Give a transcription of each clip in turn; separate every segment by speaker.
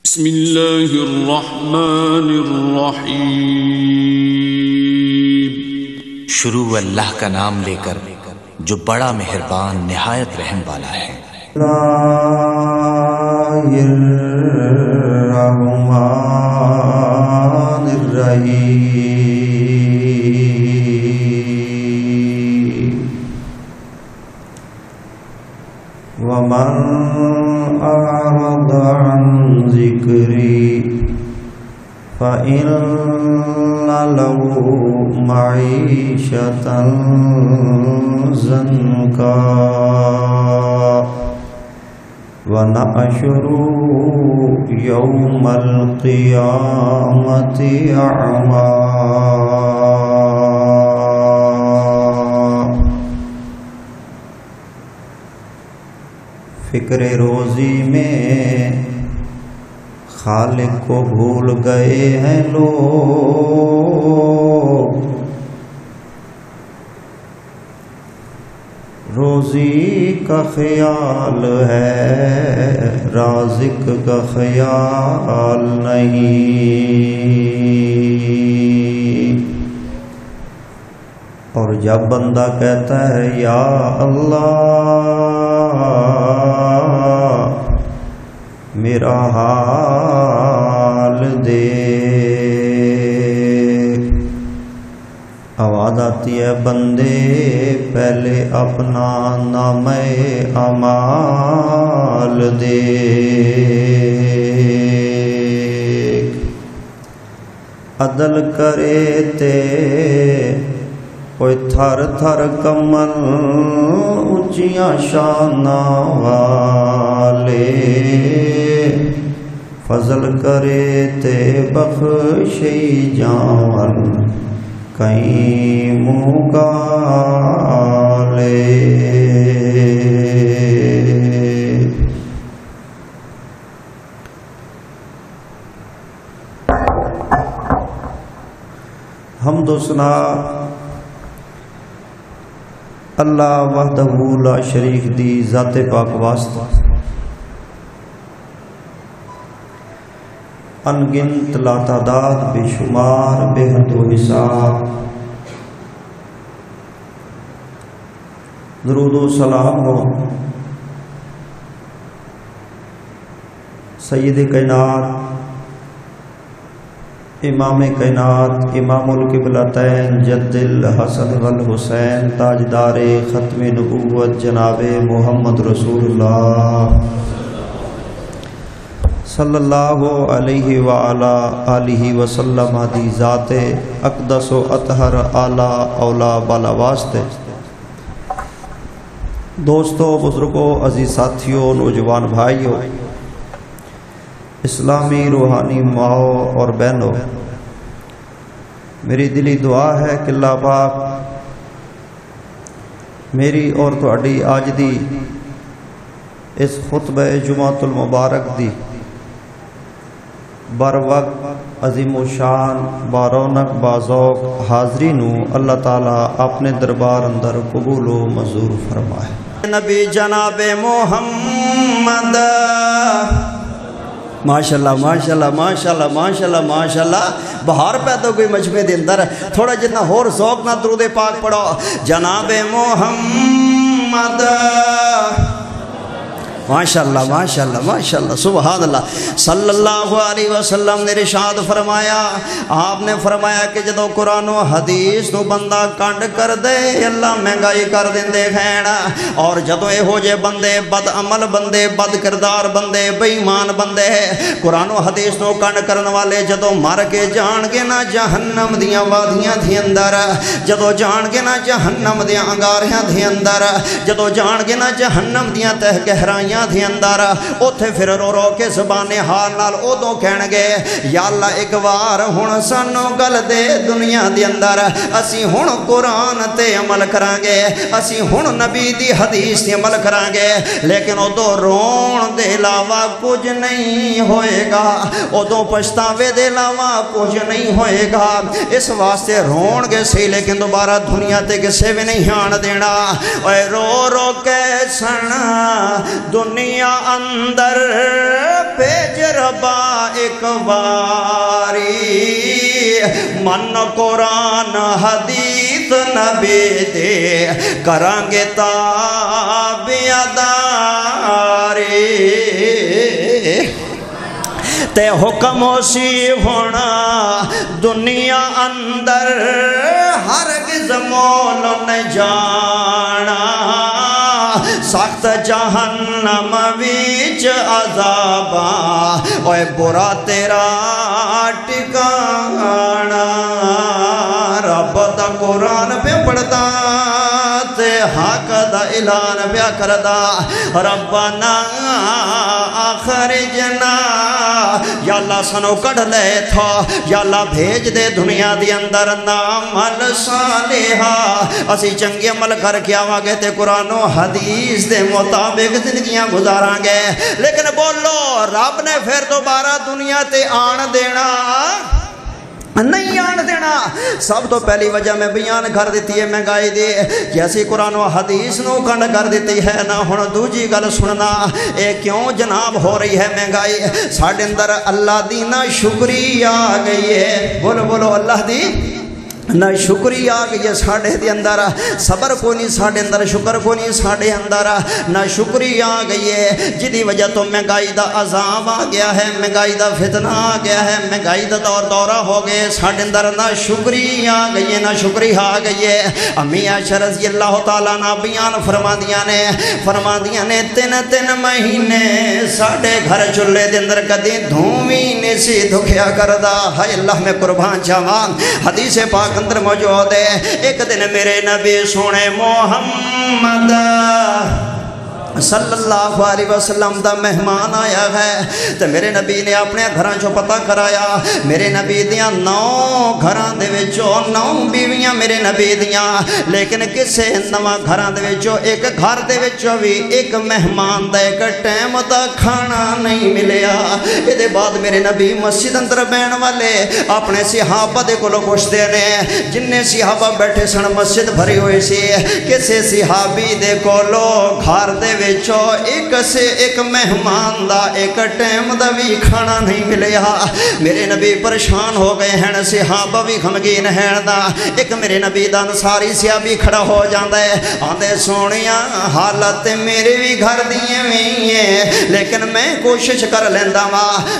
Speaker 1: بسم اللہ الرحمن الرحیم۔
Speaker 2: شروع اللہ کا نام لے کر جو بڑا مہربان نہایت رحم والا ہے۔
Speaker 3: الرحمن الرحیم۔ ومن أعرض عن ذكري فإن له معيشة ضنكا ونحشره يوم القيامة أعمى۔ فکر روزی میں خالق کو بھول گئے ہیں لوگ، روزی کا خیال ہے رازق کا خیال نہیں۔ اور جب بندہ کہتا ہے یا اللہ میرا حال دیکھ، آواز آتی ہے بندے پہلے اپنا نام اعمال دیکھ، عدل کرے تے کوئی تھر تھر کمل اچیاں شاناں والے، فضل کرے تے بخشی جاون کئی مقالے۔ حمد و ثنا اللہ وحدہ لا شریک دی ذات پاک واسطہ، انگنت لا تعداد بے شمار بے حد و حساب، درود و سلام ہو سید کائنات امام کائنات امام القبلتین جد الحسن والحسین تاجدار ختم نبوت جناب محمد رسول اللہ صلی اللہ علیہ وآلہ آلہ وسلم دی ذات اقدس و اطہر اعلیٰ اولا بالا واسطے۔ دوستو، بزرگوں، عزیز ساتھیوں، نوجوان بھائیوں، اسلامی روحانی ماؤں اور بہنوں، میری دلی دعا ہے کہ اللہ پاک میری اور تہاڈی آج دی اس خطبہ جمعۃ المبارک دی بر وقت عظیم و شان بارونق باذوق حاضری نو اللہ تعالیٰ اپنے دربار اندر قبول و منظور فرمائے۔ نبی جناب محمد ماشاءاللہ ماشاءاللہ ماشاءاللہ ماشاءاللہ ماشاءاللہ، بہار پیدا کوئی مجمع دے اندر تھوڑا جتنا ہور ذوق نہ درود پاک پڑھو۔ جناب محمد ماشاءاللہ ماشاءاللہ ماشاءاللہ سبحان اللہ صلی اللہ علیہ وسلم نے ارشاد فرمایا، آپ نے فرمایا کہ جدو قرآن و حدیث نو بندہ کنڈ کر دے اللہ مہنگائی کر دے خینا، اور جدو اے ہو جے بندے بد عمل بندے بد کردار بندے بے ایمان بندے قرآن و حدیث نو کنڈ کرن والے جدو مر کے جان گے نا جہنم دیاں وادیاں دے اندر، جدو جان گے نا جہنم دیاں انگاریاں دے اندر، جدو جان گے نا جہنم دیاں تہ گہرائیاں دے اندر، اوتھے پھر رو رو کے زبان حال نال اودوں کہن گے یا اللہ ایک بار ہن سانو گل دے دنیا دے اندر، اسی ہن قرآن تے عمل کران گے، اسی ہن نبی دی حدیث تے عمل کران گے، لیکن اودوں رون دے علاوہ کچھ نہیں ہوئے گا، اودوں پچھتاوے دے علاوہ کچھ نہیں ہوئے گا۔ اس واسطے رون گے سی لیکن دوبارہ دنیا تے کسے بھی نہیں آن دینا۔ اے رو رو کے سن دنیا اندر پیج ربا ایک باری من قرآن حدیث نبی دے کرانگے تابعداری تے حکم سی ہونا دنیا اندر ہرگز مول نہ جانا سخت جہنم ویچ عذابا اوے برا تیرا ٹکانا رب دا قرآن پہ پڑھتا تے حق دا اعلان پہ کردا ربنا اخرجنا یا اللہ سنو کڑھ لے تھا یا اللہ بھیج دے دنیا دی اندر نعمل صالحہ اسی چنگی عمل کر کے آواگے تے قرآن و حدیث دے مطابق زندگیاں گزاراں گے لیکن بولو رب نے پھر دوبارہ دنیا تے آن دینا نہیں آن دینا سب تو پہلی وجہ میں بیان کر دیتی ہے مہنگائی دی جیسی قرآن و حدیث نو کنڈ کر دیتی ہے نا ہن دوجی گل سننا اے کیوں جناب ہو رہی ہے مہنگائی ساڈے اندر اللہ دی نا شکری آ گئی ہے بولو بولو اللہ دی نہ شکری آ گئی ہے ساڑھے دے اندر صبر کو نہیں ساڑھے اندر شکر کو نہیں ساڑھے اندر نہ شکری آ گئی ہے جدی وجہ تو مہنگائی دا عذاب آ گیا ہے مہنگائی دا فتنہ آ گیا ہے مہنگائی دا دورہ ہو گئے ساڑھے اندر نہ شکری آ گئی ہے نہ شکری آ گئی ہے امی عائشہ رضی اللہ تعالیٰ نہ بیان فرما دیا نے تین مہینے ساڑھے گھر چلے دے اندر کدی دھومی نے سی دکھیا کردہ ہائے اللہ میں قربان جاوان حدیث پاک اندر موجود ہے ایک دن میرے نبی سونے محمد صلی اللہ علیہ وسلم دا مہمان آیا ہے تو میرے نبی نے اپنے گھراں چو پتہ کرایا میرے نبی دیاں 9 گھراں دے وچوں 9 بیویاں میرے نبی دیاں لیکن کسے 9 گھراں دے وچوں ایک گھر دے وچوں بھی ایک مہمان دا ایک ٹائم دا کھانا نہیں ملیا یہ بعد میرے نبی مسجد اندر بین والے اپنے صحابہ دے کولو پوچھتے نے جننے صحابہ بیٹھے سن مسجد بھری ہوئی سی کسے صحابی دے کولو گھر دے وچو ایک سے ایک مہمان دا ایک ٹائم دا بھی کھانا نہیں ملیا میرے نبی پریشان ہو گئے ہیں صحابہ بھی غمگین ہیں دا ایک میرے نبی دا انصاری صحابی کھڑا ہو جاندہ ہے آندے سونیاں حالت میرے بھی گھر دیئے ہوئی ہیں لیکن میں کوشش کر لیندہ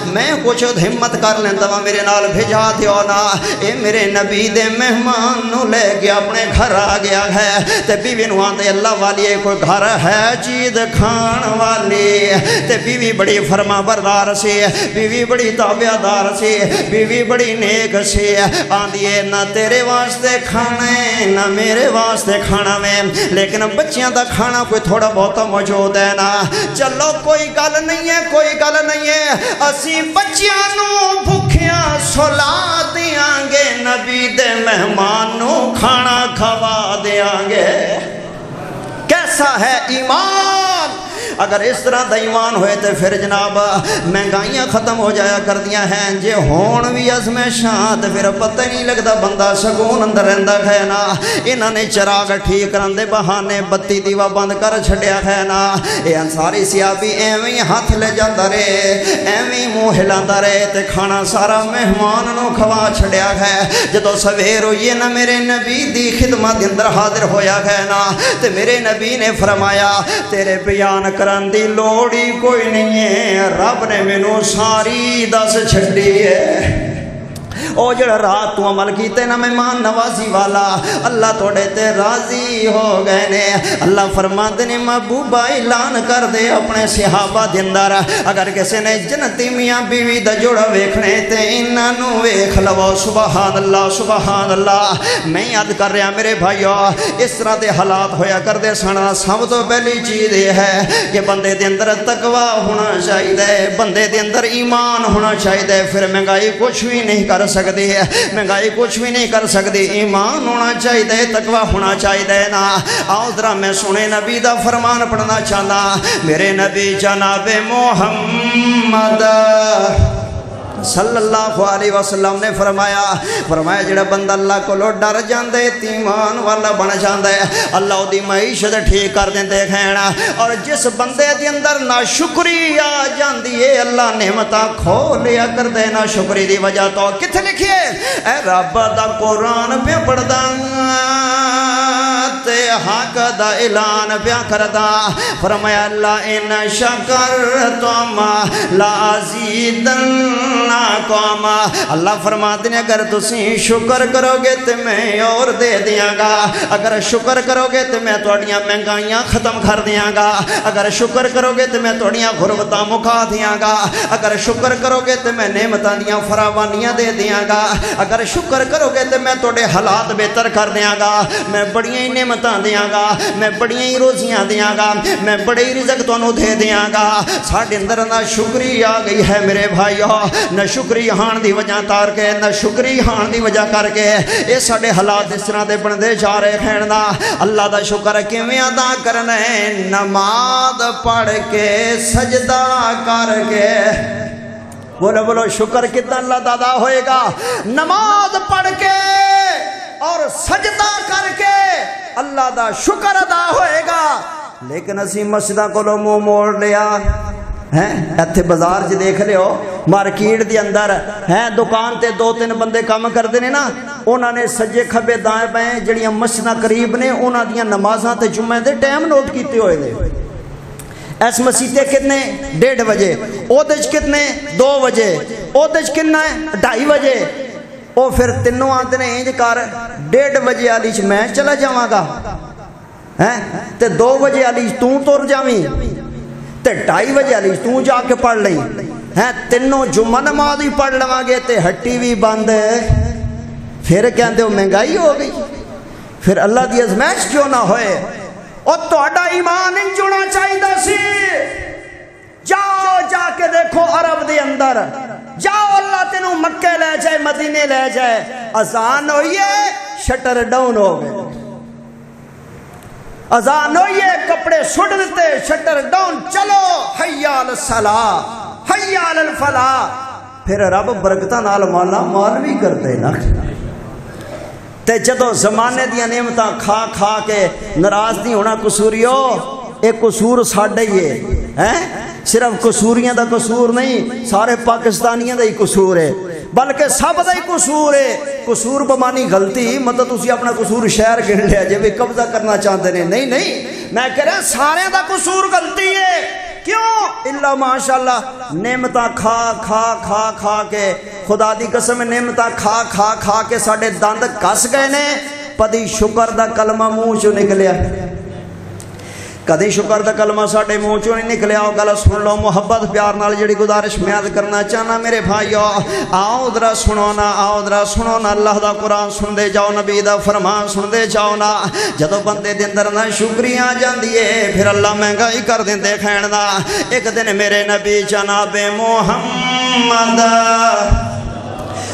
Speaker 3: میں کچھ ہمت کر لیندہ میرے نال بھیجا دیو نا اے میرے نبی دے مہمان نو لے گیا اپنے گھر آ گیا ہے تے بیوی نو آندے اللہ والی کوئی گھر ہے چیز کھان والی تے بیوی بڑی فرما بردار سی بیوی بڑی تابعدار سی بیوی بڑی نیک سی آندیے نہ تیرے واسطے کھانے نہ میرے واسطے کھانا میں لیکن بچیاں دا کھانا کوئی تھوڑا بہت موجود ہے نا چلو کوئی گل نہیں ہے اسی بچیاں نو بھوکیاں سلا دیاں گے نبی دے مہمان نو کھانا کھوا دیاں گے کیسا ہے ایمان اگر اس طرح دا ایمان ہوئے تو پھر جناب مہنگائیاں ختم ہو جایا کر دیا ہیں جے ہون بھی ازمائشاں تو پھر پتہ نہیں لگتا بندہ سکون اندر رہندا ہے نا انہاں نے چراغ ٹھیک کرن دے بہانے بتی دیوا بند کر چھڈیا ہے نا اے انصاری صحابی ایویں ہاتھ لے جاندا رہے ایویں منہ ہلاندا رہے تے کھانا سارا مہمان نو کھوا چھڈیا ہے جدوں سویر ہوئی نا میرے نبی دی خدمت دے اندر حاضر ہویا ہے نا تے میرے نبی نے فرمایا تیرے بیان کرن دی لوڑی کوئی نہیں ہے رب نے مینوں ساری دس چھڈی ہے او جڑا رات تو عمل کیتے نا مہمان نوازی والا اللہ توڑے تے راضی ہو گئے نے اللہ فرماتے نے محبوبہ اعلان کر دے اپنے صحابہ دے اندر اگر کسی نے جنتی میاں بیوی دا جوڑا ویکھنے تے انہاں نو ویکھ لو سبحان اللہ میں یاد کر رہا میرے بھائیو اس طرح دے حالات ہویا کر دے سنا سب تو پہلی چیز یہ ہے کہ بندے دے اندر تقوی ہونا چاہیے بندے دے اندر ایمان ہونا چاہیے پھر مہنگائی کچھ بھی نہیں کر سکتی ہے مہنگائی کچھ بھی نہیں کر سکتی ایمان ہونا چاہیے تقوی ہونا چاہیے نا آؤ ذرا میں سنے نبی دا فرمان پڑھنا چاہتا میرے نبی جناب محمد صلی اللہ علیہ وسلم نے فرمایا جڑا بندہ اللہ کو ڈر جاندے ایمان والا بن جاندے اللہ دی معیشت ٹھیک کر دیندے کھینا اور جس بندے دی اندر ناشکری آ جاندی ہے اللہ نعمتاں کھول لیا کر دے ناشکری دی وجہ تو کتھے لکھیے اے رب دا قرآن پہ پڑھدا تے حق دا اعلان پیا کردا فرمایا اللہ ان شکرتم لازیدنکم اللہ فرماتے ہیں اگر تسی شکر کرو گے تو میں اور دے دیاں گا اگر شکر کرو گے تو میں توڑیاں مہنگائیاں ختم کر دیاں گا اگر شکر کرو گے تو میں توڑیاں غربتاں مکا دیاں گا اگر شکر کرو گے تو میں نعمتاں دیاں فراوانیاں دے دیاں گا اگر شکر کرو گے تو میں توڑے حالات بہتر کر دیاں گا میں بڑیاں ہی نعمتاں دیاں گا میں بڑیاں ہی روزیاں دیاں گا میں بڑے ہی رزق تانوں دے دیاں گا ساڈے اندر نہ شکری آ گئی ہے میرے بھائیو نہ شکری ہان دی وجہ تار کے نہ شکری ہان دی وجہ کر کے اے ساڈے حالات اس طرح دے بندے جا رہے کھینا اللہ دا شکر کیویں ادا کرنا ہے نماز پڑھ کے سجدہ کر کے بولو بولو شکر کتنا اللہ دا ادا ہوئے گا نماز پڑھ کے اور سجدہ کر کے اللہ دا شکر ادا ہوئے گا لیکن اسی مسجدہ کو لو منہ موڑ لیا ایتھے بازار چ دیکھ لے ہو مارکیٹ دی اندر دکان تے دو تین بندے کام کرتے ہیں نا انہوں نے سجے کھبے دائیں بائیں جڑیاں مسجداں قریب نے انہوں دیاں نمازاں تے جمعے دے ٹائم نوٹ کیتے ہوئے نے اس مسیتے کتنے 1:30 بجے اودج کتنے 2 بجے اودج کتنا ہے 2:30 بجے او پھر تینوں آتے نے انج کر 1:30 بجے والی میں چلا جاواں گا تے 2 بجے والی تور جاویں تے 2:30 بجے والی جا کے پڑھ لیں تینوں جمعہ نماز ہی پڑھ لواں گے تے ہٹی بھی بند پھر کہندے ہو مہنگائی ہو گئی پھر اللہ دی ازمائش کیوں نہ ہوئے اور تہاڈا ایمان انج ہونا چاہیے سی جاؤ جا کے دیکھو عرب دے اندر جاؤ اللہ تینوں مکے لے جائے مدینے لے جائے اذان ہوئیے شٹر ڈاؤن ہو گئے اذان ہوئیے کپڑے سٹ دیتے شٹر ڈاؤن چلو حی علی الصلاۃ حی علی الفلاح پھر رب برکتاں نال مالا مال بھی کرتے نا تے جدو زمانے دیا نعمتاں کھا کھا کے ناراض نہیں ہونا قصوریو ایک قصور ساڈے ہی ہے صرف قصوریاں دا قصور نہیں سارے پاکستانیاں دا ہی قصور ہے بلکہ سب دا ہی قصور ہے قصور بمانی غلطی مطلب تسی اپنا قصور شہر گن لیا جے بھی قبضہ کرنا چاہتے ہیں نہیں میں کہہ رہا سارے دا قصور غلطی ہے کیوں اللہ ماشاءاللہ نعمتاں کھا کھا کھا کھا کے خدا دی قسم نعمتاں کھا کھا کھا کے ساڈے دند کس گئے نے پدی شکر دا کلمہ منہ چوں نکلیا کدی شکر دا کلمہ ساڈے منہ چوں نہیں نکلیا او گل سن لو محبت پیار نال جڑی گزارش میں عرض کرنا چاہنا میرے بھائیو آؤ ذرا سنو نا اللہ دا قرآن سن دے جاؤ نبی دا فرمان سن دے جاؤ نا جدو بندے دے اندر نا شکری آ جاندی ہے پھر اللہ مہنگائی کر دیندے کھین دا ایک دن میرے نبی جناب محمد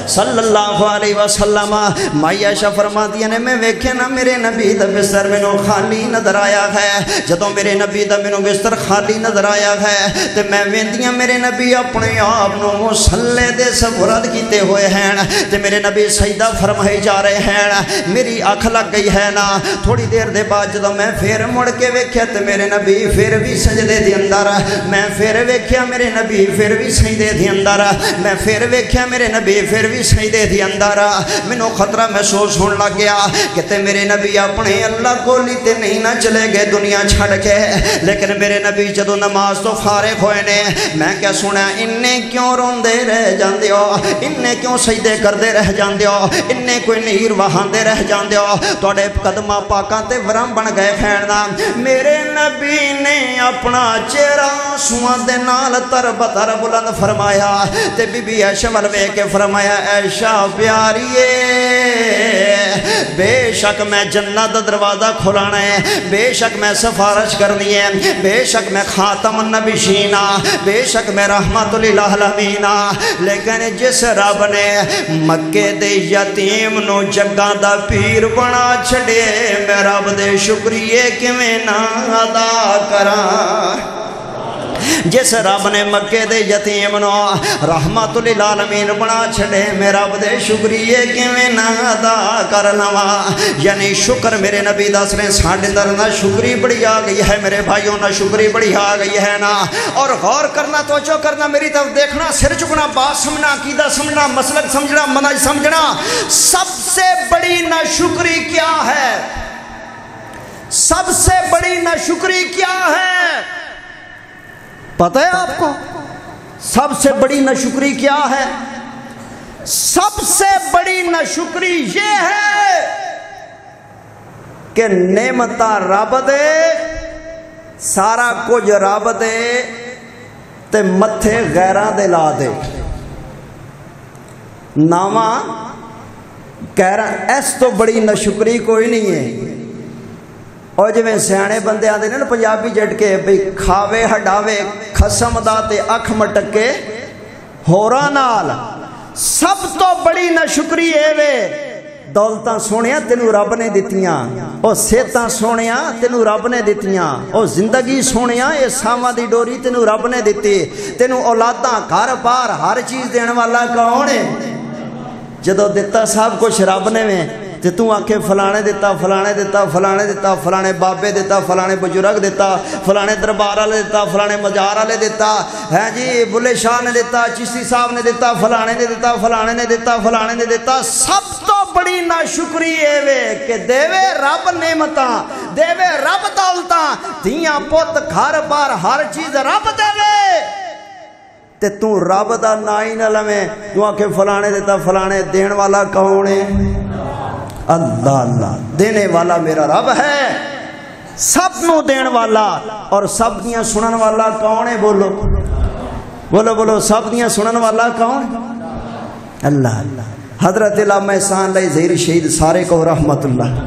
Speaker 3: صلی اللہ علیہ وسلم مائی عائشہ فرماتی ہیں میں ویکھے نا میرے نبی دا بستر مینوں خالی نظر آیا ہے جدوں میرے نبی دا مینوں بستر خالی نظر آیا ہے تے میں ویندیاں میرے نبی اپنے آپ نوں مصلی دے سپرد کیتے ہوئے ہیں تے میرے نبی سجدہ فرمائی جا رہے ہیں میری اکھ لگ گئی ہے نا تھوڑی دیر دے بعد جدوں میں پھر مڑ کے ویکھیا تے میرے نبی پھر بھی سجدے دے اندر میں پھر ویکھیا میرے نبی پھر بھی سجدے دے اندر میں پھر ویکھیا میرے نبی پھر بھی سجدے دی اندر مینوں خطرہ محسوس ہون لگ گیا کہ تے میرے نبی اپنے اللہ کو لیتے نہیں نہ چلے گئے دنیا چھڑ کے لیکن میرے نبی جدو نماز تو فارغ ہوئے نے میں کیا سنا انہیں کیوں روندے رہ جاندے ہو انہیں کیوں سجدے کردے رہ جاندے ہو انہیں کوئی نیر وہاندے رہ جاندے ہو توڑے قدمہ پاکاں تے ورم بن گئے کھیڑنا میرے نبی نے اپنا چہرہ سوان دے نال تر بتر بلند فرمایا تے بی بی عائشہ ولوے کے فرمایا عائشہ پیاریے بے شک میں جنت دروازہ کھلانا ہے بے شک میں سفارش کرنی ہے بے شک میں خاتم النبیین بے شک میں رحمت للعالمین لیکن جس رب نے مکے دے یتیم نو جگہ دا پیر بنا چھڑے میں رب دے شکریے کیویں نہ ادا کراں جس رب نے مکے دے یتیم نو رحمت للعالمین بنا چھڑے میں رب دے شکریے کیویں نہ ادا کر لواں یعنی شکر میرے نبی دس رہے ساڈے اندر نہ شکری بڑی آ گئی ہے میرے بھائیوں نہ شکری بڑی آ گئی ہے نا اور غور کرنا توجہ کرنا میری طرف دیکھنا سر چکنا بات سمجھنا عقیدہ سمجھنا مسلک سمجھنا منہج سمجھنا سب سے بڑی ناشکری کیا ہے سب سے بڑی ناشکری کیا ہے پتہ ہے آپ کو سب سے بڑی ناشکری کیا ہے سب سے بڑی ناشکری یہ ہے کہ نعمتاں رب دے سارا کچھ رب دے تے متھے غیراں دے لا دے ناواں غیراں اس تو بڑی ناشکری کوئی نہیں ہے اور جویں سیانے بندے آندے نے پنجابی جٹ کے بھئی کھاوے ہڈاوے خسم دا تے اکھ مٹکے ہوراں نال سب تو بڑی ناشکری اے وے دولتاں سونیاں تینوں رب نے دتیاں او صحتاں سونیاں تینوں رب نے دتیاں او زندگی سونیاں اے ساواں دی ڈوری تینوں رب نے دتی تینوں اولاداں گھر بار ہر چیز دین والا کون ہے جدو دتا سب کچھ رب نے میں تے تو آکھے فلانے دیتا فلانے دیتا فلانے دیتا فلانے بابے دیتا فلانے بزرگ دیتا فلانے دربار والے دیتا فلانے مزار والے دیتا ہے جی بلے شاہ نے دیتا چشتی صاحب نے دیتا فلانے نے دیتا فلانے نے دیتا فلانے نے دیتا سب تو بڑی ناشکری اے وے کہ دیوے رب نعمتاں دیوے رب دولتاں دھیاں پت گھر بار ہر چیز رب دیوے تے تو رب دا نا ہی نہ لویں تو آکھے فلانے دیتا فلانے دین والا کون ہے اللہ اللہ دینے والا میرا رب ہے سب نو دین والا اور سب دیاں سنن والا کون ہے بولو بولو بولو سب دیاں سنن والا کون اللہ حضرت علامہ احسان علیہ ظہیر شہید سارے کو رحمت اللہ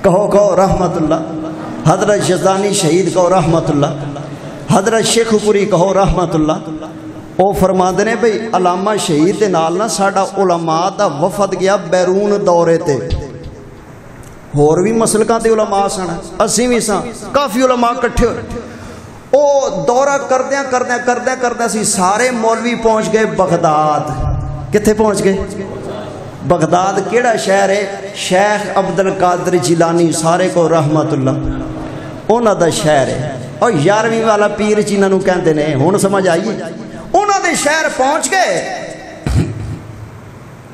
Speaker 3: کہو رحمت اللہ حضرت یزدانی شہید کو رحمت اللہ حضرت شیخ پوری کہو رحمت اللہ او فرماندے نے بھئی علامہ شہید دے نال نہ ساڈا علماء دا وفد گیا بیرون دورے تے ہور بھی مسلکاں تے علماء سن اسی بھی سن کافی علماء کٹھے ہوئے او دورہ کردیاں سی سارے مولوی پہنچ گئے بغداد کتھے پہنچ گئے بغداد کیڑا شہر ہے شیخ عبد القادر جیلانی سارے کو رحمت اللہ انہاں دا شہر ہے اور 11ویں والا پیر جنہاں نوں کہندے نے ہن سمجھ آئیے انہوں نے شہر پہنچ گئے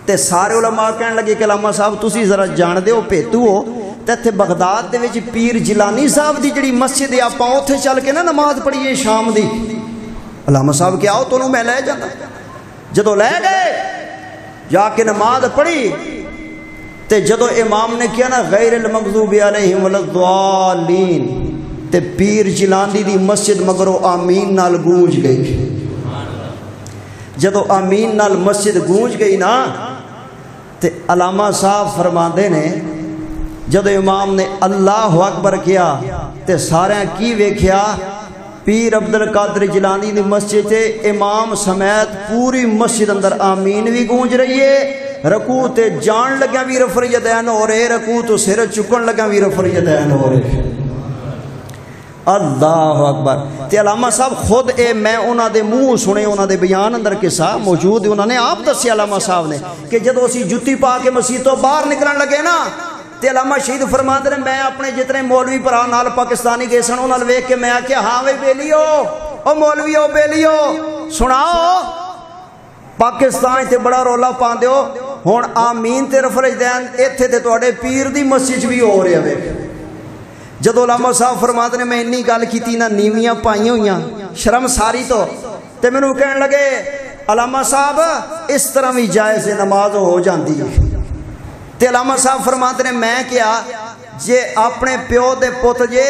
Speaker 3: تے سارے علماء کہنے لگے کہ علامہ صاحب تسی ذرا جان دے ہو پیتو ہو تے بغداد دے وچ پیر جیلانی صاحب دی جڑی مسجد ہے آپاں اوتھے چل کے نا نماز پڑھیے شام دی علامہ صاحب کہ آؤ تانوں میں لے جانا جدو لے گئے جا کے نماز پڑھی تے جدو امام نے کیا نا غیر المغضوب علیہم ولا الضالین تے پیر جیلانی دی مسجد مگرو آمین نال گونج گئی جدو آمین نال مسجد گونج گئی نا تے علامہ صاحب فرماندے نے جدو امام نے اللہ اکبر کیا تے سارے کی ویکھیا پیر عبد القادر جیلانی دی مسجد تے امام سمیت پوری مسجد اندر آمین بھی گونج رہی ہے رکوع تے جان لگا بھی رفع یدین ہو رہے رکوع تو سر چکن لگا بھی رفع یدین ہو رہے اللہ اکبر تے علامہ صاحب خود اے میں انہاں دے منہ سنے انہاں دے بیان اندر قصہ موجود انہوں نے آپ دسی علامہ صاحب نے کہ جدو اسی جتی پا کے مسجد تو باہر نکلن لگے نا تے علامہ شہید فرماندے نے میں اپنے جتنے مولوی بھرا نال پاکستانی گئے سن انہاں ویکھ کے میں آکھیا ہاں وے بیلیو او مولویو بیلیو سناؤ پاکستان تے بڑا رولا پاندے ہو ہن آمین تے رفع یدین ایتھے تے تواڈے پیر دی مسجد بھی ہو رہی ہے جدو علامہ صاحب فرماتے نے میں انی گل کیتی نہ نیویاں پائیں ہویاں شرم ساری تو تے مینوں کہن لگے علامہ صاحب اس طرح بھی جائز نماز ہو جاندی ہے تے علامہ صاحب فرماتے نے میں کیا جے اپنے پیو دے پوت جے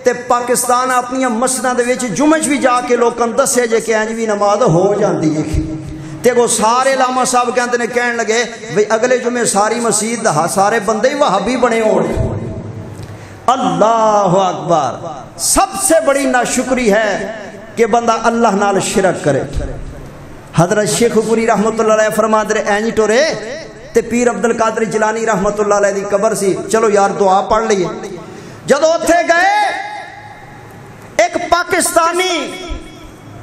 Speaker 3: تے پاکستان اپنی مسجداں دے وچ جمعہ بھی جا کے لوکاں دسے جے کہ انج بھی نماز ہو جاندی ہے تے وہ سارے علامہ صاحب کہندے نے کہن لگے بھئی اگلے جمعے ساری مسجد دا سارے بندے ہی وہابی بنے ہون اللہ اکبر سب سے بڑی ناشکری ہے کہ بندہ اللہ نال شرک کرے حضرت شیخ پوری رحمت اللہ علیہ فرماتے رہے اینج ٹورے تے پیر عبد القادر جیلانی رحمت اللہ علیہ دی قبر سی چلو یار دعا پڑھ لئیے جدو اتھے گئے ایک پاکستانی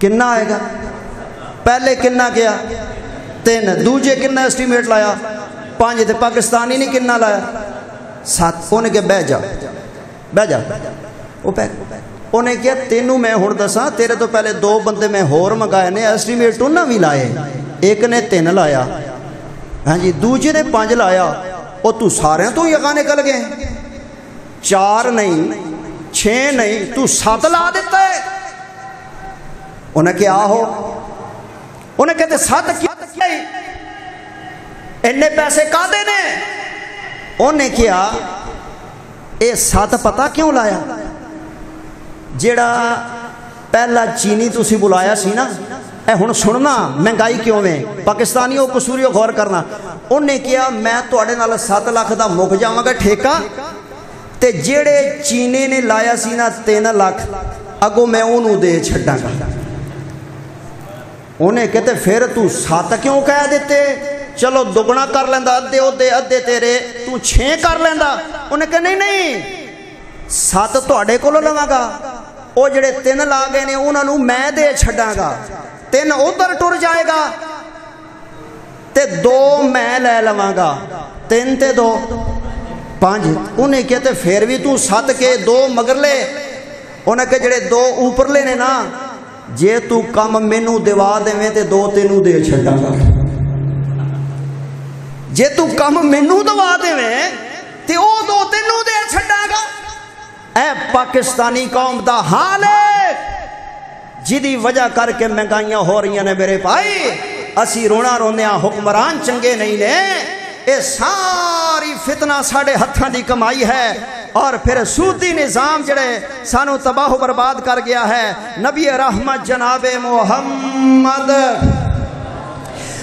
Speaker 3: کنا آئے گا؟ پہلے کنا کیا 3, دوجے کنا اسٹیمیٹ لایا 5, تے پاکستانی نہیں کنا لایا 7. انہیں کہ بہ جا وہ انہیں کیا تینوں میں ہوں دساں تیرے تو پہلے 2 بندے میں ہور منگائے نے اسٹیمیٹ انہاں بھی لائے, ایک نے 3 لایا, ہاں جی دوجے نے 5 لایا, اور تو سارے تو یگاں نکل گئے, 4 نہیں 6 نہیں تو 7 لا دیتا ہے. انہیں کیا ہو, انہیں کہتے 7 کیا انہیں پیسے کا دینے. انہیں کیا اے 7 پتہ کیوں لایا, جیڑا پہلا چینی تسی بلایا سی نا, اے ہن سننا مہنگائی کیوں میں, پاکستانیوں قصوریوں غور کرنا. انہیں کیا میں تواڈے نال 7 لاکھ دا مک جاواں گا ٹھیکہ, تے جیڑے چینے نے لایا سی نا 3 لاکھ اگوں میں انہوں دے چھڈاں گا. انہیں کہتے پھر تو 7 کیوں کہہ دیتے, چلو دگنا کر لیندا, ادھے تیرے تو 6 کر لیندا. انہیں کہا نہیں 7 تواڈے کولوں لواں گا, او جڑے 3 لا گئے نے انہاں نوں میں دے چھڈاں گا, 3 ادھر ٹر جائے گا تے 2 میں لے لواں گا, 3 تے 2 5. انہیں کہتے پھر بھی تو 7 کے 2 مگرلے. انہیں کہ جڑے 2 اوپرلے نے نا, جے تو کم مینوں دیوا دیویں تے 2 تینوں دے چھڈاں گا, جے تو کم مینوں دوا دیویں تے او 2 تینوں دے چھڈاں گا. اے پاکستانی قوم دا حال ہے جدی وجہ کر کے مہنگائیاں ہو رہی ہیں میرے بھائی. اسی رونا رونے حکمران چنگے نہیں نے, اے ساری فتنہ ساڑے ہتھاں دی کمائی ہے, اور پھر سودی نظام جڑے سانو تباہ و برباد کر گیا ہے. نبی رحمت جناب محمد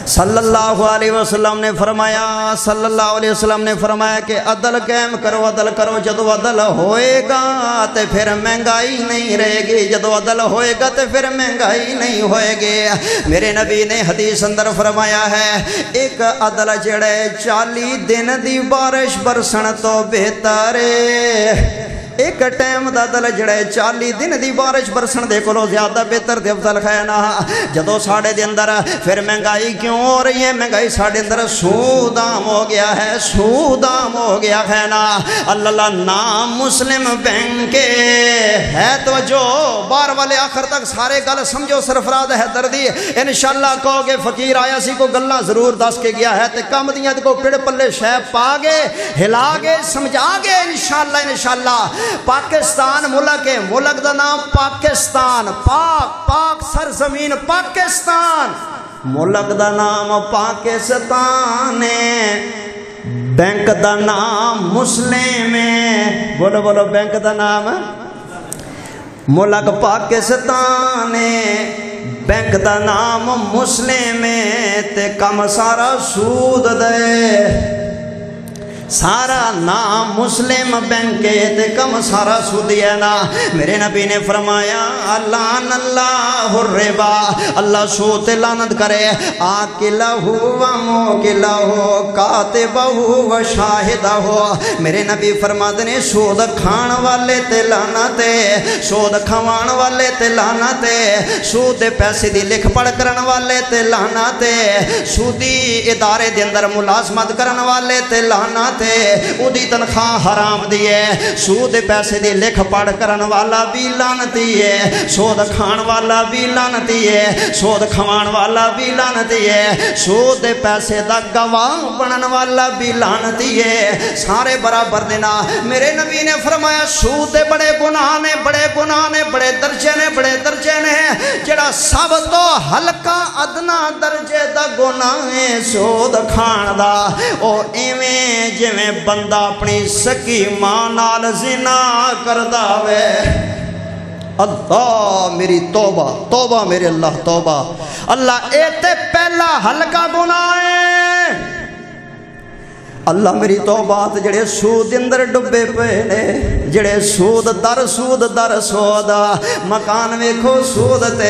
Speaker 3: صلی اللہ علیہ وسلم نے فرمایا کہ عدل قائم کرو, عدل کرو. جدو عدل ہوئے گا تے پھر مہنگائی نہیں رہے گی, جدو عدل ہوئے گا تے پھر مہنگائی نہیں ہوئے گی. میرے نبی نے حدیث اندر فرمایا ہے ایک عدل جڑے 40 دن دی بارش برسن تو بہتر ہے. ایک ٹائم دا عدل جڑے 40 دن دی بارش برسن دے کولو زیادہ بہتر تے افضل ہے نا. جدو ساڑے دے اندر پھر مہنگائی کیوں ہو رہی ہے, مہنگائی ساڑے اندر سود عام ہو گیا ہے, سود عام ہو گیا ہے نا. اللہ نام مسلم بینک ہے توجہ, بار والے آخر تک سارے گل سمجھو. سرفراز حیدر دی انشاءاللہ کہو گے فقیر آیا سی کو گلاں ضرور دس کے گیا ہے, تے کم دیاں کو پڑ پلے شے پا گے, ہلا گے, سمجھا گے انشاءاللہ. پاکستان ملک ہے, ملک دا نام پاکستان, پاک سرزمین پاکستان, ملک دا نام پاکستان ہے, بینک دا نام مسلم ہے. بولو بولو, بینک دا نام ملک پاکستان ہے, بینک دا نام مسلم ہے, تے کم سارا سود دے. سارا نام مسلم بینک تے کم سارا سودی ہے نا. میرے نبی نے فرمایا لعن اللہ الربا, اللہ سود تے لعنت کرے. آکلہ و موکلہ کاتبہ و شاہدہ. میرے نبی فرماتے نے سود کھان والے تے لعنت ہے, سود کھوان والے تے لعنت ہے, سود دے پیسے دی لکھ پڑھ کرن والے تے لعنت ہے, سودی ادارے دے اندر ملازمت کرن والے تے لعنت او دی تنخواہ حرام دی ہے, سود پیسے دی لکھ پڑھ کرن والا بھی لعنتی ہے, سود کھان والا بھی لعنتی ہے, سود کھوان والا بھی لعنتی ہے, سود پیسے دا گواہ بنن والا بھی لعنتی ہے. سارے برابر دینا. میرے نبی نے فرمایا سود دے بڑے گناہ نے, بڑے گناہ نے, بڑے درجے نے, بڑے درجے نے. جڑا سب تو ہلکا ادنا درجے دا گناہ ہے سود کھان دا, او ایویں میں بندہ اپنی سکی ماں نال زنا کردا وے. اللہ میری توبہ, توبہ میرے اللہ, توبہ. اللہ اے تے پہلا ہلکا گناہ ہے. اللہ میری توبات جڑے سود اندر ڈبے پے نے جڑے سود در سود مکان ویکھو سود تے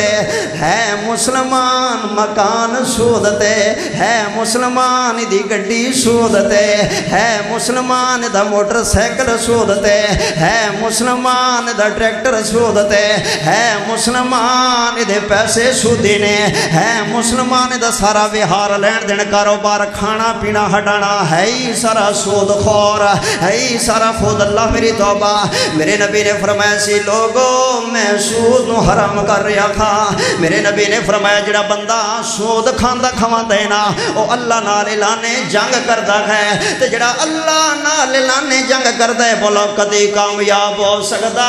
Speaker 3: ہے مسلمان مکان سود تے ہے مسلمان دی گڈی سود تے ہے مسلمان دا موٹر سائیکل سود تے ہے مسلمان دا ٹریکٹر سود تے ہے مسلمان دے پیسے سودی نے ہے مسلمان دا سارا وہار لین دین کاروبار کھانا پینا ہٹانا ہے ہی سارا سود خور ہے ہی سارا خود اللہ میری توبہ میرے نبی نے فرمایا سی لوگو میں سود نو حرام کر رہا تھا میرے نبی نے فرمایا جڑا بندہ سود کھاندا کھواندا ہے نا او اللہ نال اعلانے جنگ کردا ہے تے جڑا اللہ نال اعلانے جنگ کردا ہے بولو کدی کامیاب ہو سکدا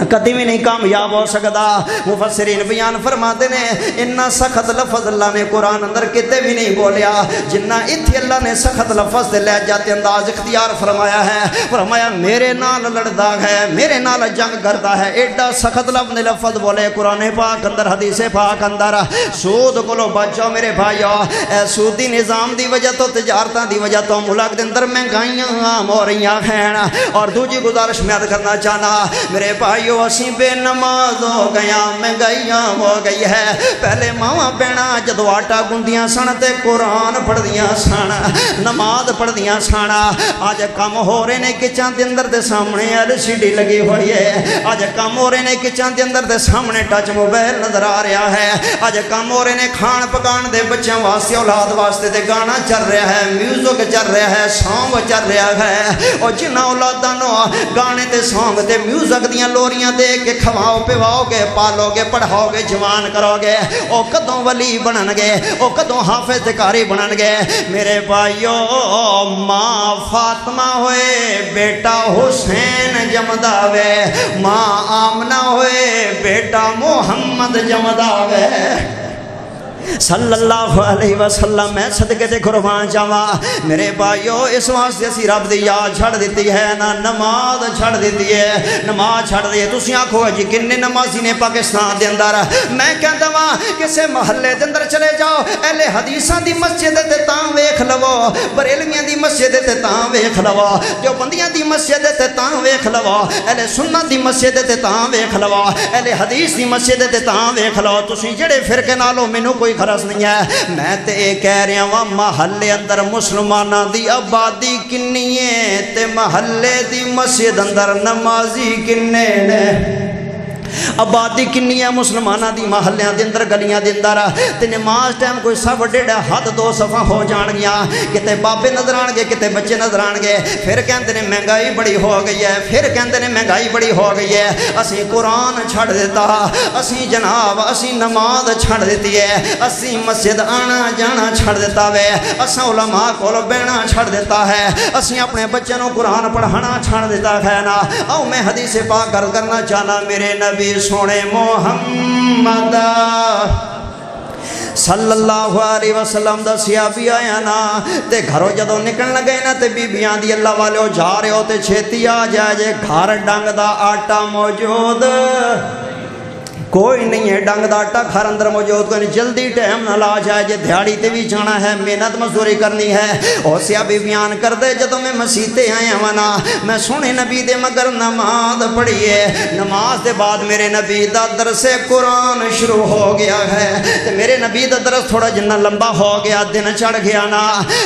Speaker 3: کدی بھی نہیں کامیاب ہو سکتا مفسرین بیان فرماتے نے اتنا سخت لفظ اللہ نے قرآن اندر کتے بھی نہیں بولیا جنہ اتھی اللہ نے سخت لفظ دے لہجات انداز اختیار فرمایا ہے فرمایا میرے نال لڑدا ہے میرے نال جنگ کرتا ہے ایڈا سخت لفظ بولے قرآن پاک اندر حدیث پاک اندر سود کولو بچو میرے بھائیو اے سودی نظام دی وجہ تو تجارتاں دی وجہ تو ملک دے اندر مہنگائیاں عام ہو رہی ہیں اور دوسری گزارش میں عرض کرنا چاہنا میرے بھائی اسی بے نماز ہو گیا مہنگائیاں ہو گئی ہے پہلے ماواں بہناں جدو آٹا گندیاں سن تے قرآن پڑھدیاں سن نماز پڑھدیاں سن آج کم ہو رہے نے کچن دے اندر دے سامنے LCD لگی ہوئی ہے آج کم ہو رہے نے کچن دے اندر دے سامنے ٹچ موبائل نظر آ رہا ہے آج کم ہو رہے نے کھان پکان دے بچوں واسطے اولاد واسطے تے گانا چل رہا ہے میوزک چل رہا ہے سانگ چل رہا ہے اور جنہ اولاداں نو گانے تے سانگ تے میوزک دیاں لوریاں دے کے کھواؤ پیواؤ گے پالو گے پڑھاؤ گے جوان کرو گے او کدوں ولی بنن گے او کدوں حافظ قاری بنن گے میرے بھائیو ماں فاطمہ ہوئے بیٹا حسین جمدا وے ماں آمنہ ہوئے بیٹا محمد جمدا وے صلی اللہ علیہ وسلم میں صدقے تے قربان جاواں میرے بھائیو اس واسطے اسی رب دی یاد چھڑ دیتی ہے نا نماز چھڑ دیتی ہے نماز چھڑ دی ہے تسی آکھو جی کنے نمازی نے پاکستان دے اندر میں کہندا واں کسے محلے دے اندر چلے جاؤ اہل حدیثاں دی مسجد تے تاں ویکھ لو بریلویاں دی مسجد تے تاں ویکھ لو جو بندیاں دی مسجد تے تاں ویکھ لو اہل سنت دی مسجد تے تاں ویکھ لو اہل حدیث دی مسجد تے تاں ویکھ لو تسی جڑے فرقے نالوں مینوں کوئی خرص نہیں ہے میں تے کہہ رہا ہوں محلے اندر مسلمانہ دی آبادی کنی ہے تے محلے دی مسجد اندر نمازی کنے نے آبادی کنی ہے مسلمانہ دی محلیاں دے اندر گلیاں دے اندر تے نماز ٹائم کوئی سب ڈیڑھ حد 2 صفحہ ہو جان گیا کتے بابے نظر آن گے کتے بچے نظر آن گے پھر کہندے نے مہنگائی بڑی ہو گئی ہے پھر کہندے نے مہنگائی بڑی ہو گئی ہے اسی قرآن چھڑ دیتا اسی جناب اسی نماز چھڑ دیتی ہے اسی مسجد آنا جانا چھڑ دیتا وے اساں علماء کول بیٹھنا چھڑ دیتا ہے اسی اپنے بچوں کو قرآن پڑھانا چھڑ دیتا ہے نا او میں حدیث پاک عرض کرنا چاہنا میرے نبی سونے محمد صلی اللہ علیہ وسلم دا صحابی آیا نا تے گھروں جدوں نکلن لگے نا تے بی بیاں دی اللہ والے ہو جا رہے ہو تے چھیتی آ جائے جے گھر ڈنگ دا آٹا موجود کوئی نہیں ہے ڈنگ دا آٹا گھر اندر موجود کوئی نہیں جلدی ٹائم نہ لا جائے جے دیہڑی تے بھی جانا ہے محنت مزدوری کرنی ہے اور صحابی بیان کر دے جدوں میں مسیتے آیا ونا میں سونے نبی دے مگر نماز پڑھی ہے نماز دے بعد میرے نبی دا درس قرآن شروع ہو گیا ہے تے میرے نبی دا درس تھوڑا جنہ لمبا ہو گیا دن چڑھ گیا نا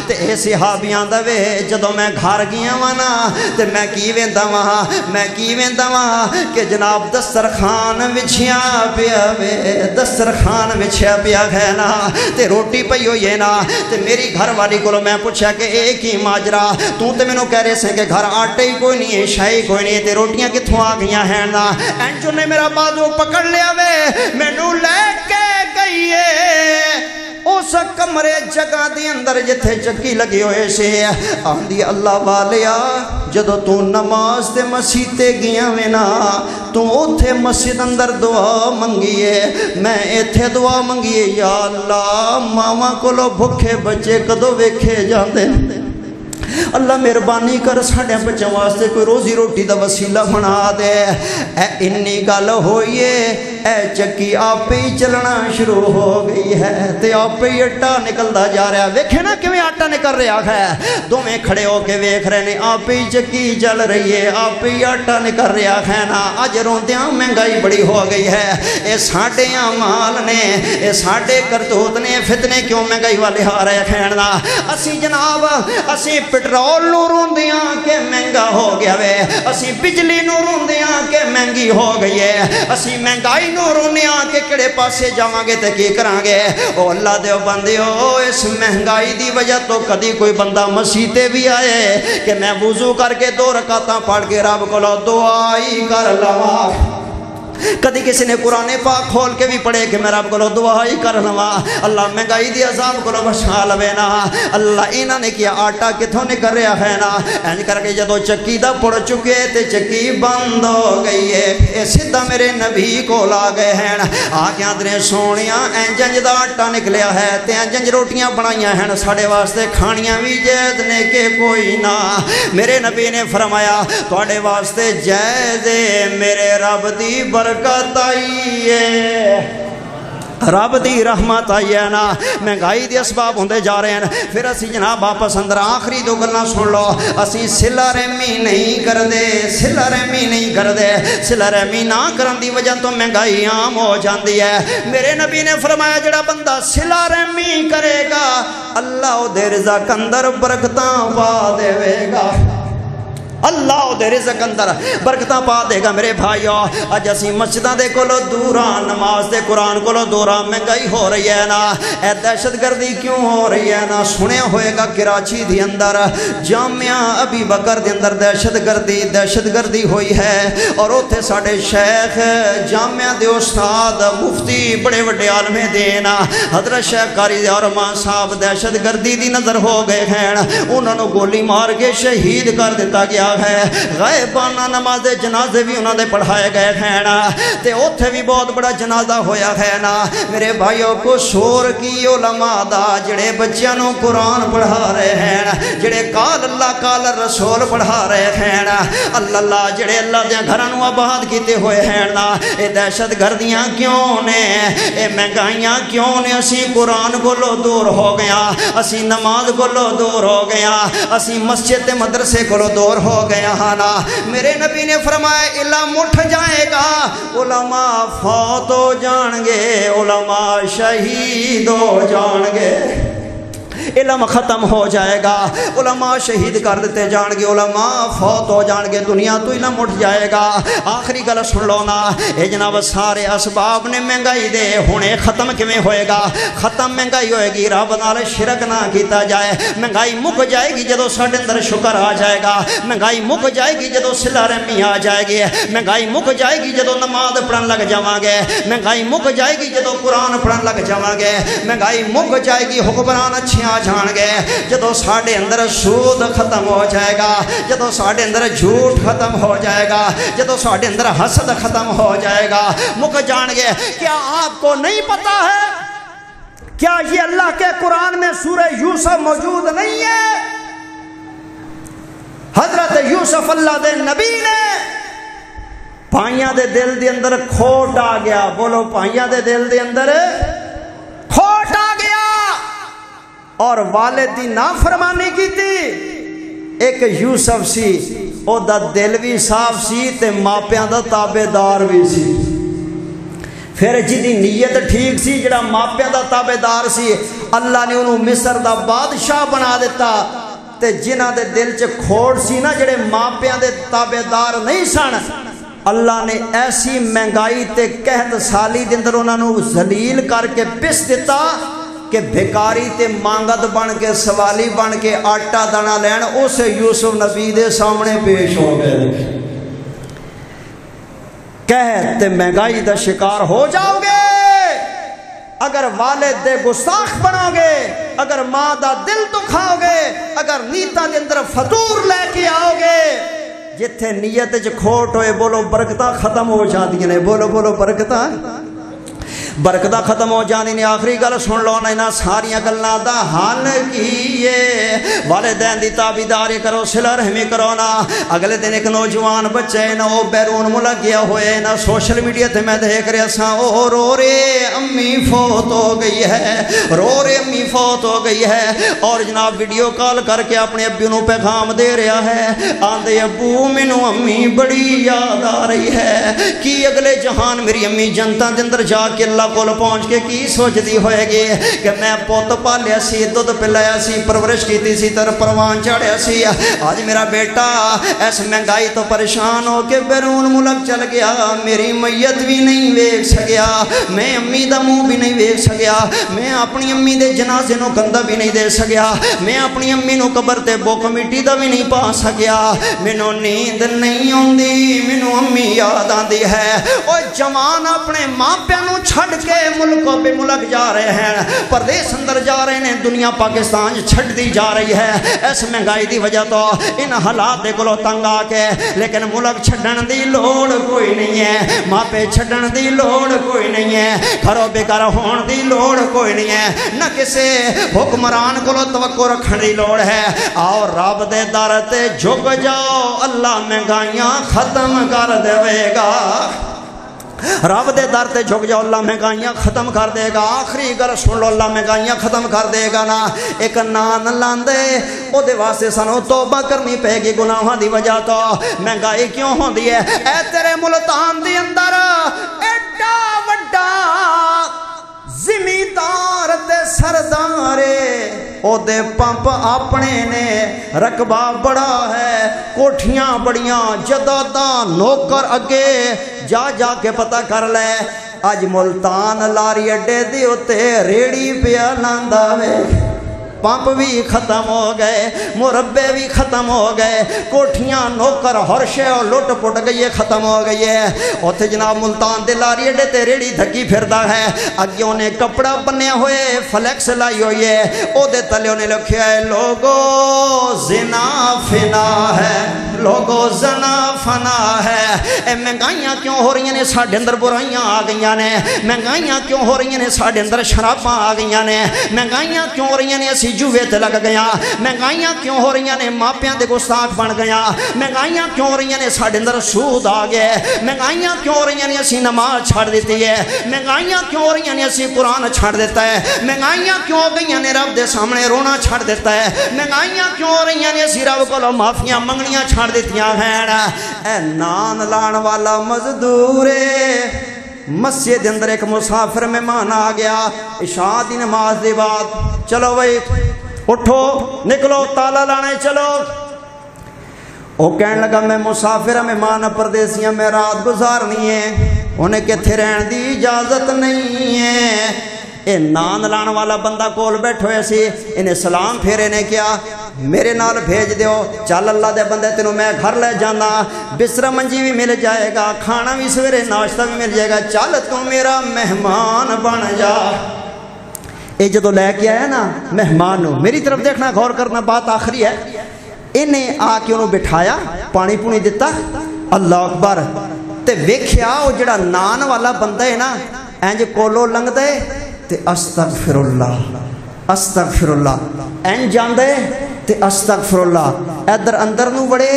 Speaker 3: تے اے صحابیاں دا وے جدوں میں گھر گیا ونا تے میں کی ویندا واں کہ جناب دسترخوان وچھیا پیا وے دسترخوان وچھیا پیا ہے نا تے روٹی پئی ہوئی ہے نا تے میری گھر والی کو میں پوچھا کہ ایک ہی ماجرا تو تے مینوں کہہ رہے سے کہ گھر آٹے ہی کوئی نہیں ہے شاہی کوئی نہیں ہے تے روٹیاں کتھوں آ گئیاں ہیں نا اینچو نے میرا بازو پکڑ لیا وے مینوں لے کے گئی ہے اس کمرے جگہ دی اندر جتھے چکی لگی ہوئے سے آندھی اللہ والیا جدو تو نماز دے مسیتے گیا میں نا تو اتھے مسجد اندر دعا منگیے میں ایتھے دعا منگیے یا اللہ ماما کو لو بھکھے بچے کدو ویکھے جاندے اللہ مہربانی کر ساڈے بچوں واسطے کوئی روزی روٹی دا وسیلہ بنا دے اے انی گل ہوئیے اے چکی آپ ہی چلنا شروع ہو گئی ہے تے آپ ہی آٹا نکلدا جا رہا ویکھے نا کیویں آٹا نکل رہا ہے دوویں کھڑے ہو کے ویکھ رہے نے آپ ہی چکی چل رہی ہے آپ ہی آٹا نکل رہا ہے نا اج روندیاں مہنگائی بڑی ہو گئی ہے اے ساڈے اعمال نے اے ساڈے کرتوت نے فتنے کیوں مہنگائی والے آ رہے ہیں نا اسی جناب اسی پٹرول نو روندیاں کہ مہنگا ہو گیا وے اسی بجلی نو روندیاں کہ مہنگی ہو گئی ہے اسی مہنگائی نو روندیاں کہ کڑے پاسے جاواں گے تے کی کراں گے او اللہ دے بندیو اس مہنگائی دی وجہ تو کدی کوئی بندہ مسجد تے بھی آئے کہ میں وضو کر کے 2 رکعتاں پڑھ کے رب کولوں دعا ہی کر لواں کدی کسی نے قرآن پاک کھول کے بھی پڑھے کہ میں رب کو دعا ہی کر لواں اللہ مہنگائی دی عذاب کو بچا لوے نا اللہ انہاں نے کیا آٹا کتھوں نکل رہا ہے نا انج کر کے جدو چکی دا پڑ چکے تے چکی بند ہو گئی ہے اے سیدھا میرے نبی کو لا گئے ہیں آ کے آندرے سونیاں انج دا آٹا نکلیا ہے تے انج روٹیاں بنائیاں ہیں ساڈے واسطے کھانیاں بھی جائز نے کہ کوئی نہ میرے نبی نے فرمایا تواڈے واسطے جائز میرے رب دی برکت آئی ہے رب دی رحمت آئی ہے نا مہنگائی دے اسباب ہوندے جا رہے ہیں پھر اسی جناب واپس اندر آخری 2 گلاں سن لو اسی صلہ رحمی نہیں کردے صلہ رحمی نہیں کردے صلہ رحمی نہ کرن دی وجہ تو مہنگائی عام ہو جاندی ہے میرے نبی نے فرمایا جڑا بندہ صلہ رحمی کرے گا اللہ دے رزق اندر برکتاں پا دے گا اللہ دے رزق اندر برکتاں پا دے گا میرے بھائیو اج اسی مسجداں دے کولو دوراں نماز دے قرآن کولو دوراں مہنگائی ہو رہی ہے نا اے دہشت گردی کیوں ہو رہی ہے نا سنیا ہوئے گا کراچی دی اندر جامعہ ابی بکر دے اندر دہشت گردی ہوئی ہے اور اوتھے ساڈے شیخ جامعہ دے استاد مفتی بڑے بڑے عالم دین حضرت شیخ قاری ارمان صاحب دہشت گردی دی نظر ہو گئے ہیں انہوں نے گولی مار کے شہید کر دیتا گیا ہے غائبانہ نماز جنازے بھی انہوں نے پڑھائے گئے ہیں نا تے اوتھے بھی بہت بڑا جنازہ ہویا ہے نا میرے بھائیوں کو شور کی علماء دا جڑے بچیاں نو قرآن پڑھا رہے ہیں جڑے قال اللہ قال رسول پڑھا رہے ہیں نا اللہ جڑے اللہ دے گھراں نو آباد کیتے ہوئے ہیں نا اے دہشت گردیاں کیوں نے اے مہنگائیاں کیوں نے اسی قرآن کولو دور ہو گیا اسی نماز کولو دور ہو گیا اسی مسجد تے مدرسے کولو دور ہو گیا نا میرے نبی نے فرمایا علم اٹھ جائے گا علماء فوت ہو جان گے علماء شہید ہو جان گے علم ختم ہو جائے گا علماء شہید کر دیتے جان گے علماء فوت ہو جان گے دنیا تو علم اٹھ جائے گا آخری گل سن لو نا اے جناب سارے اسباب نے مہنگائی دے ہونے ختم کیویں ہوئے گا ختم مہنگائی ہوئے گی رب نال شرک نہ کیتا جائے مہنگائی مک جائے گی جدو ساڈے اندر شکر آ جائے گا مہنگائی مک جائے گی جدو صلہ رحمی آ جائے گی مہنگائی مک جائے گی جدو نماز پڑھن لگ جاواں گے مہنگائی مک جائے گی جدو قرآن پڑھن لگ جاواں گے مہنگائی مک جائے گی حکمران اچھے آ جان گے جدو ساڑے اندر سود ختم ہو جائے گا جدو ساڑے اندر جھوٹ ختم ہو جائے گا جدو ساڑے اندر حسد ختم ہو جائے گا مک جان گے کیا آپ کو نہیں پتا ہے کیا یہ اللہ کے قرآن میں سورہ یوسف موجود نہیں ہے حضرت یوسف اللہ دے نبی نے پائیاں دے دل دے اندر کھوٹ آ گیا بولو پائیاں دے دل دے اندر کھوٹ آ گیا اور والد دی نافرمانی کی تھی ایک یوسف سی او دا دل بھی صاف سی تے ماپیاں دا تابعدار بھی سی پھر جدی نیت ٹھیک سی جڑا ماپیاں دا تابعدار سی اللہ نے انہوں مصر دا بادشاہ بنا دیتا تے جنہ دے دل چ کھوڑ سی نا جڑے ماپیاں دے تابعدار نہیں سن اللہ نے ایسی مہنگائی تے قحط سالی دے اندر انہاں نو ذلیل کر کے پس دیتا کہ بھکاری تے مانگت بن کے سوالی بن کے آٹا دانا لین اس یوسف نبی دے سامنے پیش ہو گئے قحط تے مہنگائی دا شکار ہو جاؤ گے اگر والد دے گستاخ بنو گے اگر ماں دا دل دکھاؤ گے اگر نیتا دے اندر فطور لے کے آؤ گے جتھے نیت چ کھوٹ ہوئے بولو برکتاں ختم ہو جاندیاں نے بولو برکتاں برکتاں ختم ہو جانی نے آخری گل سن لو نا ساریاں گلاں دا حل کی ہے والدین دی تابعداری کرو صلہ رحمی کرو نا اگلے دن ایک نوجوان بچے نا وہ بیرون ملک گیا ہوئے نا سوشل میڈیا تے میں دیکھ رہا سا او رو رے امی فوت ہو گئی ہے رو رے امی فوت ہو گئی ہے اور جناب ویڈیو کال کر کے اپنے ابی نو پیغام دے رہا ہے آندے ابو مینوں امی بڑی یاد آ رہی ہے کی اگلے جہان میری امی جنتاں دے اندر جا کے اللہ کول پہنچ کے کی سوچدی ہوئے گی کہ میں پوت پالیا سی دودھ پلایا سی پرورش کیتی سی تر پروان چڑھیا سی آج میرا بیٹا اس مہنگائی تو پریشان ہو کے بیرون ملک چل گیا میری میت بھی نہیں ویکھ سکیا میں امی دا منہ بھی نہیں ویکھ سکیا میں اپنی امی دے جنازے نو گندہ بھی نہیں دے سکیا میں اپنی امی نو قبر تے بوک مٹی دا بھی نہیں پا سکیا مینوں نیند نہیں آندی مینوں امی یاد آندی ہے او جوان اپنے ماں پیو نو چھڈ کے ملکوں بے ملک جا رہے ہیں پردیس اندر جا رہے ہیں دنیا پاکستان چھڈ دی جا رہی ہے اس مہنگائی دی وجہ تو ان حالات دے کولوں تنگ آ کے لیکن ملک چھڈن دی لوڑ کوئی نہیں ہے ماں پہ چھڈن دی لوڑ کوئی نہیں ہے گھروں بے گھر ہون دی لوڑ کوئی نہیں ہے نہ کسے حکمران کولوں توقع رکھن دی لوڑ ہے آؤ رب دے در تے جھک جاؤ اللہ مہنگائیاں ختم کر دے گا رب دے در تے جھک جاؤ اللہ مہنگائیاں ختم کر دے گا آخری گل سن لو اللہ مہنگائیاں ختم کر دے گا نا ایک نان لاندے او دے واسطے سانو توبہ کرنی پے گی گناہاں دی وجہ تو مہنگائی کیوں ہوندی ہے اے تیرے ملتان دی اندر ایڈا وڈا زمیندار تے سردارے او دے پمپ اپنے نے رقبہ بڑا ہے کوٹھیاں بڑیاں جداداں نوکر اگے جا جا کے پتہ کر لے اج ملتان لاری اڈے دی اتے ریڑی پیا لاندا وے پمپ بھی ختم ہو گئے مربے بھی ختم ہو گئے کوٹھیاں نوکر ہر شے لٹ پٹ گئی ہے ختم ہو گئی ہے اوتھے جناب ملتان دے لاری اڈے تے ریڑی دھکی پھردا ہے اگے اونے کپڑا بنیا ہوئے فلیکس لائی ہوئی ہے او دے تلے اونے لکھیا ہے لوگو زنا فنا ہے لوگو زنا فنا ہے اے مہنگائیاں کیوں ہو رہی ہیں ساڈے اندر برائیاں آ گئیاں نے مہنگائیاں کیوں ہو رہی ہیں ساڈے اندر شراباں آ گئیاں نے مہنگائیاں کیوں ہو رہی ہیں اسی جوے تے لگ گیا مہنگائیاں کیوں ہو رہی ہیں ماپیاں دے گستاخ بن گیا مہنگائیاں کیوں ہو رہی ہیں ساڈے اندر سود آ گیا مہنگائیاں کیوں ہو رہی ہیں اسی نماز چھڑ دیتی ہے مہنگائیاں کیوں ہو رہی ہیں اسی قرآن چھڑ دیتا ہے مہنگائیاں کیوں ہو گئی ہیں رب دے سامنے رونا چھڑ دیتا ہے مہنگائیاں کیوں ہو رہی ہیں اسی رب کو معافیاں منگنیاں چھڑ دیتیاں ہیں اے نان لان والا مزدور مسجد اندر ایک مسافر مہمان آ گیا عشاء دی نماز دے بعد چلو بھائی اٹھو نکلو تالا لانے چلو وہ کہنے لگا میں مسافر مہمان پردیسیاں میں رات گزارنی ہے انہیں کتھے رہن دی اجازت نہیں ہے اے نان لان والا بندہ کول بیٹھو ایسی انہیں سلام پھیرے نے کیا میرے نال بھیج دیو چل اللہ دے بندے تینوں میں گھر لے جانا بستر منجی بھی مل جائے گا کھانا بھی سویرے ناشتہ بھی مل جائے گا چل تو میرا مہمان بن جا اے جدو لے کے آیا نا مہمان نو میری طرف دیکھنا غور کرنا بات آخری ہے انہیں آ کے انہوں بٹھایا پانی پونی دیتا اللہ اکبر تے ویکھیا او جڑا نان والا بندہ ہے نا اینج کولو لنگ دے تے استغفر اللہ این جان دے تے استغفر اللہ ادھر اندر نو بڑے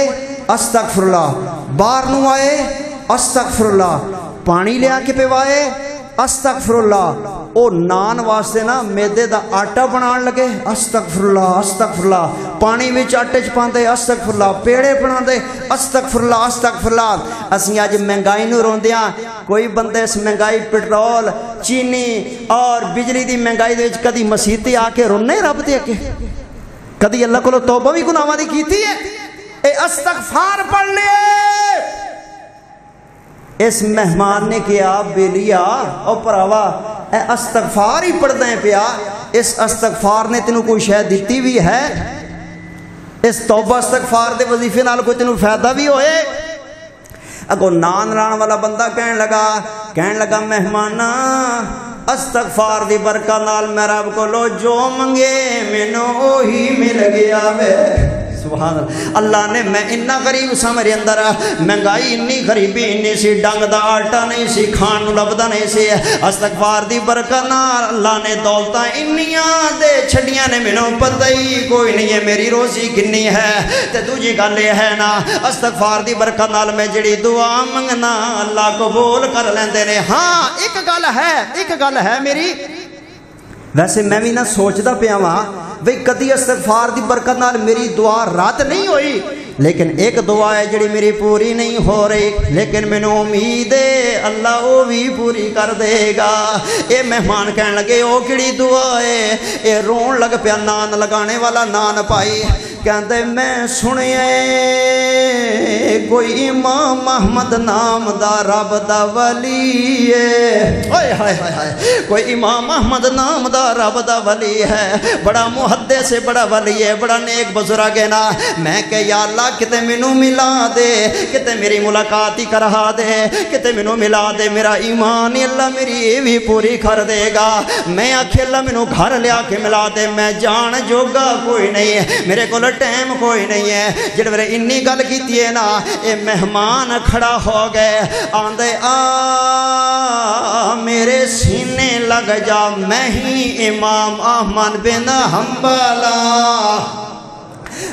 Speaker 3: استغفر اللہ باہر نو آئے استغفر اللہ پانی لیا کے پیوائے استغفر اللہ او نان واسطے نا میدے دا آٹا بنان لگے استغفر اللہ پانی وچ آٹے چ پاندے استغفر اللہ پیڑے بنا دے استغفر اللہ اسی اج مہنگائی نو روندیاں کوئی بندے اس مہنگائی پٹرول چینی اور بجلی دی مہنگائی دے وچ کدی مسیتی آ کے رونے رب دے کے کدی اللہ کولو توبہ بھی گناہاں دی کیتی ہے اے استغفار پڑھ لے اس مہمان نے کیا بیلیا او پراوا اے استغفار ہی پڑھدا ہے پیا اس استغفار نے تینوں کوئی شے دتی بھی ہے اس توبہ استغفار دے وظیفے نال کوئی تینوں فائدہ بھی ہوئے اگو نان لان والا بندہ کہن لگا مہمانا استغفار دی برکت نال میں رب کو لو جو منگے مینوں وہی مل گیا وے سبحان اللہ اللہ نے میں اتنا غریب سا میرے اندر مہنگائی انی غریبی انی سی ڈنگ دا آٹا نہیں سی کھان لبدا نہیں سی استغفار دی برکت نال اللہ نے دولتاں انیاں دے چھڈیاں نے مینوں پتہ ہی کوئی نہیں ہے میری روزی کنی ہے تے دوجی گل یہ ہے نا استغفار دی برکت نال میں جڑی دعا منگنا اللہ قبول کر لیندے نے ہاں ایک گل ہے میری ویسے میں بھی نہ سوچدا پیا واں بھئی کدی استغفار دی برکت نال میری دعا رات نہیں ہوئی لیکن ایک دعا ہے جڑی میری پوری نہیں ہو رہی لیکن مینوں امید ہے اللہ وہ بھی پوری کر دے گا اے مہمان کہن لگے او کیڑی دعا ہے اے رون لگ پیا نان لگانے والا نان پائی کہندے میں سنیا کوئی امام محمد نام دا رب دا ولی ہے ہائے ہائے ہائے کوئی امام محمد نام دا رب دا ولی ہے بڑا محدث ہے بڑا ولی ہے بڑا نیک بزرگ ہے نا میں کہ یا اللہ کتے مینوں ملا دے کتے میری ملاقات ہی کرا دے کتے مینوں ملا دے میرا ایمان اللہ میری یہ بھی پوری کر دے گا میں آکھے اللہ مینوں گھر لیا کے ملا دے میں جان جوگا کوئی نہیں ہے میرے کو ٹائم کوئی نہیں ہے جڑ میرے انی گل کیتی ہے نا اے مہمان کھڑا ہو گئے آندے میرے سینے لگ جا میں ہی امام احمد بن حنبل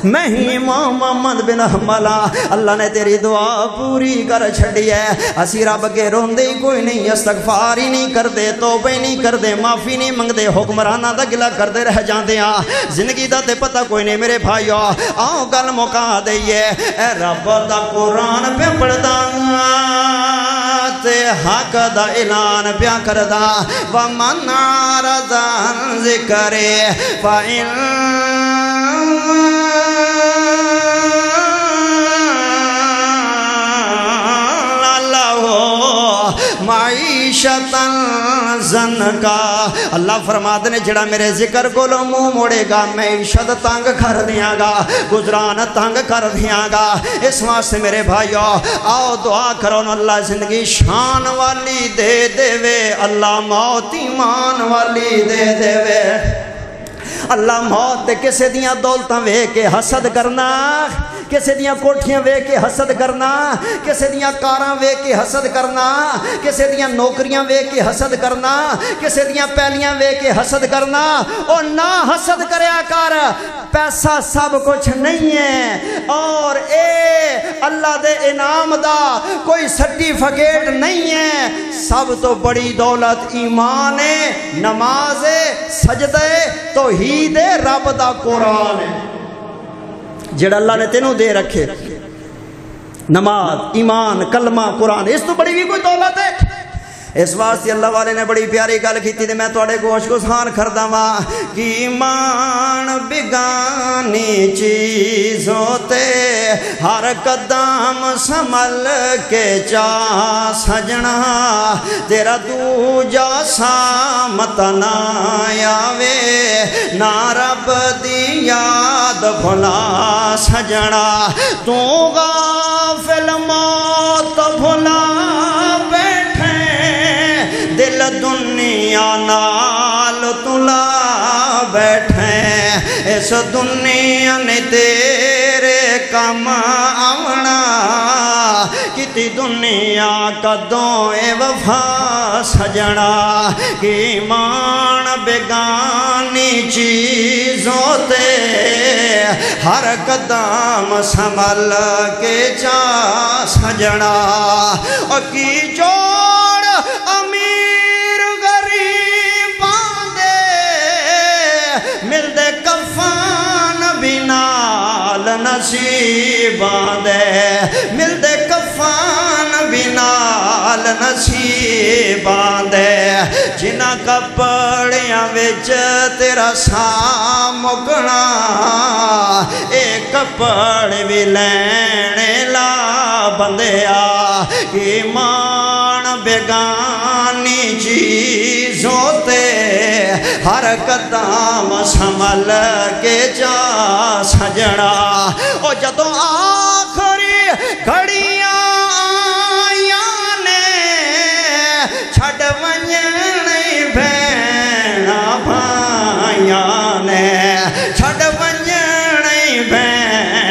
Speaker 3: میں ہی امام محمد بن حنبل اللہ نے تیری دعا پوری کر چھڑی ہے اسی رب کے روندے ہی کوئی نہیں استغفار ہی نہیں کردے توبہ ہی نہیں کردے معافی نہیں منگدے حکمرانہ دا گلہ کردے رہ جاندے ہاں زندگی دا تے پتہ کوئی نہیں میرے بھائیو آؤ گل مکا دئیے اے رب دا قرآن پہ پڑھدا تے حق دا اعلان پیا کردا ومن عرض عن ذکرے معیشت زن کا اللہ فرماتے نے جڑا میرے ذکر کو لو منہ موڑے گا معیشت تنگ کر دیاں گا گزران تنگ کر دیاں گا اس واسطے میرے بھائیو آؤ دعا کرو اللہ زندگی شان والی دے دے وے اللہ موت ایمان والی دے دے وے اللہ موت تے کسے دیاں دولتاں وے کے حسد کرنا کسے دیاں کوٹھیاں وے کے حسد کرنا کسے دیاں کاراں وے کے حسد کرنا کسے دیاں نوکریاں وے کے حسد کرنا کسے دیاں پہلیاں وے کے حسد کرنا اور نہ حسد کریا کر پیسہ سب کچھ نہیں ہے اور اے اللہ دے انعام دا کوئی سرٹیفکیٹ نہیں ہے سب تو بڑی دولت ایمان ہے نماز ہے سجدہ ہے توحید ہے رب دا قرآن ہے جڑا اللہ نے تینوں دے رکھے نماز ایمان کلمہ قرآن اس تو بڑی بھی کوئی دولت ہے اس واسطے اللہ والے نے بڑی پیاری گل کیتی تے میں تواڈے گوش کو سان کردا واں کہ ایمان بگانی چیزوں تے ہر قدم سنبھل کے چا سجنا تیرا دوجا سامت نہ آوے نہ رب دی یاد بھلا سجنا تو غافل موت بھلا دل دنیا نال تلا بیٹھیں اس دنیا نے تیرے کم آونا کتی دنیا کدوں اے وفا سجنا ایمان بیگانی چیزوں تے ہر قدم سنبھل کے چا سجنا اور کی جوڑ امیر غریباں دے مل دے کفان بنال نصیباں دے مل دے کفان بنال نصیباں دے جنہ کپڑیاں وچ تیرا سا مکنا اے کپڑ بھی لینے لا بندیا ایمان بیگانی چیزوں تے ہر قدم سنبھل کے جا سجنا او جدوں آخری گھڑیاں آیاں نے چھڈ ونجنی بھیڑاں بھائیاں نے چھڈ ونجنی بھیڑاں